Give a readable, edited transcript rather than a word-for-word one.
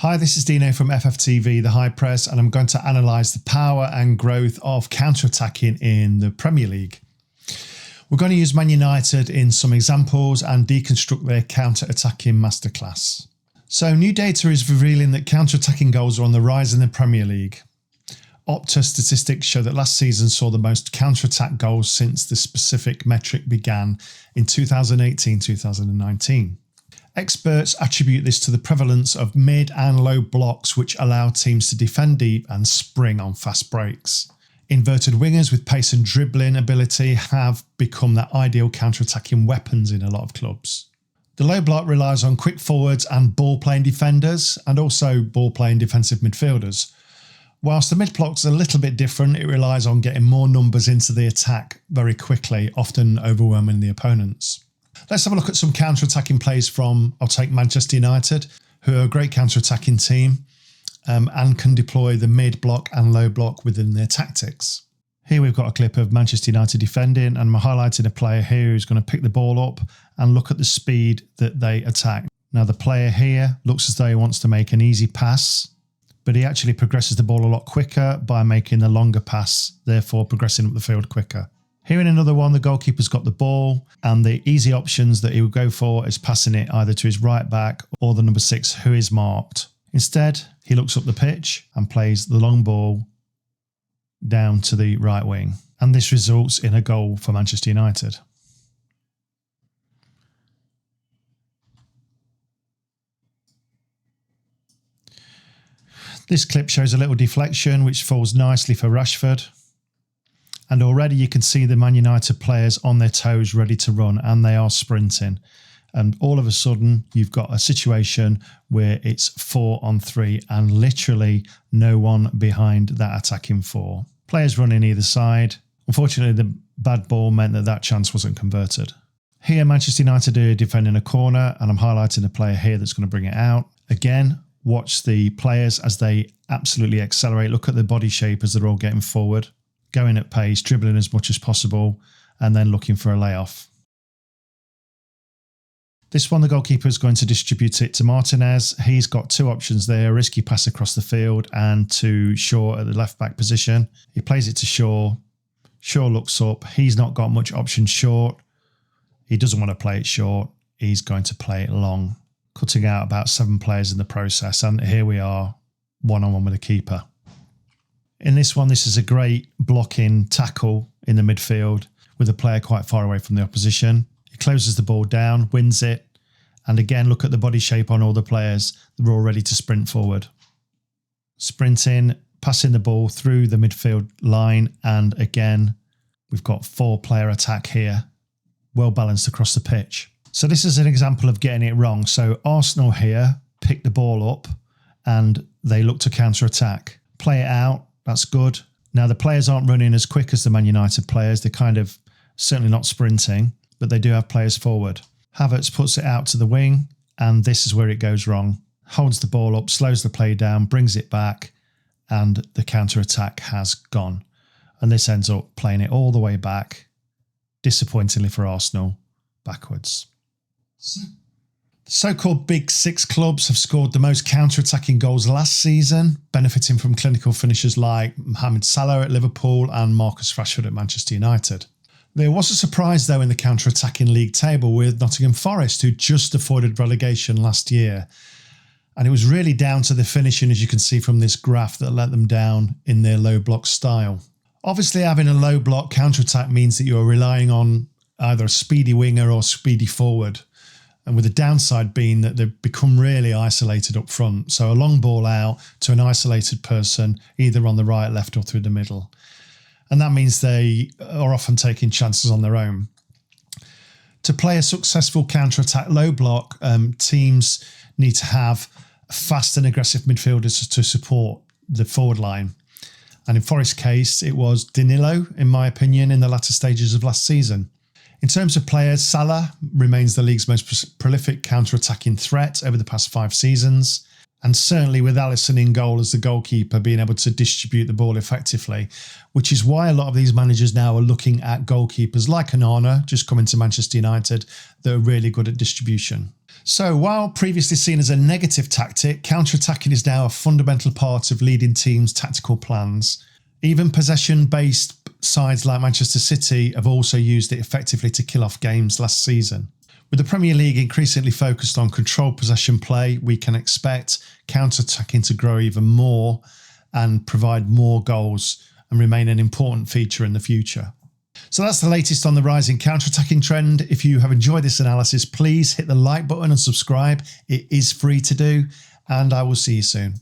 Hi, this is Dino from FFTV, The High Press, and I'm going to analyse the power and growth of counter-attacking in the Premier League. We're going to use Man United in some examples and deconstruct their counter-attacking masterclass. So new data is revealing that counter-attacking goals are on the rise in the Premier League. Opta statistics show that last season saw the most counter-attack goals since the specific metric began in 2018-2019. Experts attribute this to the prevalence of mid and low blocks, which allow teams to defend deep and spring on fast breaks. Inverted wingers with pace and dribbling ability have become their ideal counter-attacking weapons in a lot of clubs. The low block relies on quick forwards and ball-playing defenders, and also ball-playing defensive midfielders. Whilst the mid block's a little bit different, it relies on getting more numbers into the attack very quickly, often overwhelming the opponents. Let's have a look at some counter-attacking plays from, I'll take Manchester United, who are a great counter-attacking team and can deploy the mid-block and low block within their tactics. Here we've got a clip of Manchester United defending, and I'm highlighting a player here who's going to pick the ball up and look at the speed that they attack. Now the player here looks as though he wants to make an easy pass, but he actually progresses the ball a lot quicker by making the longer pass, therefore progressing up the field quicker. Here in another one, the goalkeeper's got the ball, and the easy options that he would go for is passing it either to his right back or the number 6 who is marked. Instead, he looks up the pitch and plays the long ball down to the right wing. And this results in a goal for Manchester United. This clip shows a little deflection which falls nicely for Rashford. And already you can see the Man United players on their toes ready to run, and they are sprinting. And all of a sudden you've got a situation where it's 4-on-3 and literally no one behind that attacking 4. Players running either side. Unfortunately, the bad ball meant that that chance wasn't converted. Here Manchester United are defending a corner, and I'm highlighting the player here that's going to bring it out. Again, watch the players as they absolutely accelerate. Look at the body shape as they're all getting forward, going at pace, dribbling as much as possible, and then looking for a layoff. This one, the goalkeeper is going to distribute it to Martinez. He's got two options there, a risky pass across the field and to Shaw at the left-back position. He plays it to Shaw. Shaw looks up. He's not got much option short. He doesn't want to play it short. He's going to play it long, cutting out about 7 players in the process. And here we are, one-on-one with the keeper. In this one, this is a great blocking tackle in the midfield with a player quite far away from the opposition. He closes the ball down, wins it. And again, look at the body shape on all the players. They're all ready to sprint forward. Sprinting, passing the ball through the midfield line. And again, we've got 4-player attack here, well balanced across the pitch. So this is an example of getting it wrong. So Arsenal here pick the ball up and they look to counter-attack. Play it out. That's good. Now, the players aren't running as quick as the Man United players. They're kind of certainly not sprinting, but they do have players forward. Havertz puts it out to the wing, and this is where it goes wrong. Holds the ball up, slows the play down, brings it back, and the counter-attack has gone. And this ends up playing it all the way back, disappointingly for Arsenal, backwards. The so-called Big Six clubs have scored the most counter-attacking goals last season, benefiting from clinical finishers like Mohamed Salah at Liverpool and Marcus Rashford at Manchester United. There was a surprise, though, in the counter-attacking league table with Nottingham Forest, who just avoided relegation last year. And it was really down to the finishing, as you can see from this graph, that let them down in their low-block style. Obviously, having a low-block counter-attack means that you are relying on either a speedy winger or speedy forward. And with the downside being that they've become really isolated up front. So a long ball out to an isolated person, either on the right, left or through the middle. And that means they are often taking chances on their own. To play a successful counter-attack low block, teams need to have fast and aggressive midfielders to support the forward line. And in Forest's case, it was Danilo, in my opinion, in the latter stages of last season. In terms of players, Salah remains the league's most prolific counter-attacking threat over the past 5 seasons. And certainly with Alisson in goal as the goalkeeper, being able to distribute the ball effectively, which is why a lot of these managers now are looking at goalkeepers like Onana, just coming to Manchester United, that are really good at distribution. So while previously seen as a negative tactic, counter-attacking is now a fundamental part of leading teams' tactical plans. Even possession-based sides like Manchester City have also used it effectively to kill off games last season. With the Premier League increasingly focused on controlled possession play, we can expect counter-attacking to grow even more and provide more goals and remain an important feature in the future. So that's the latest on the rising counter-attacking trend. If you have enjoyed this analysis, please hit the like button and subscribe. It is free to do, and I will see you soon.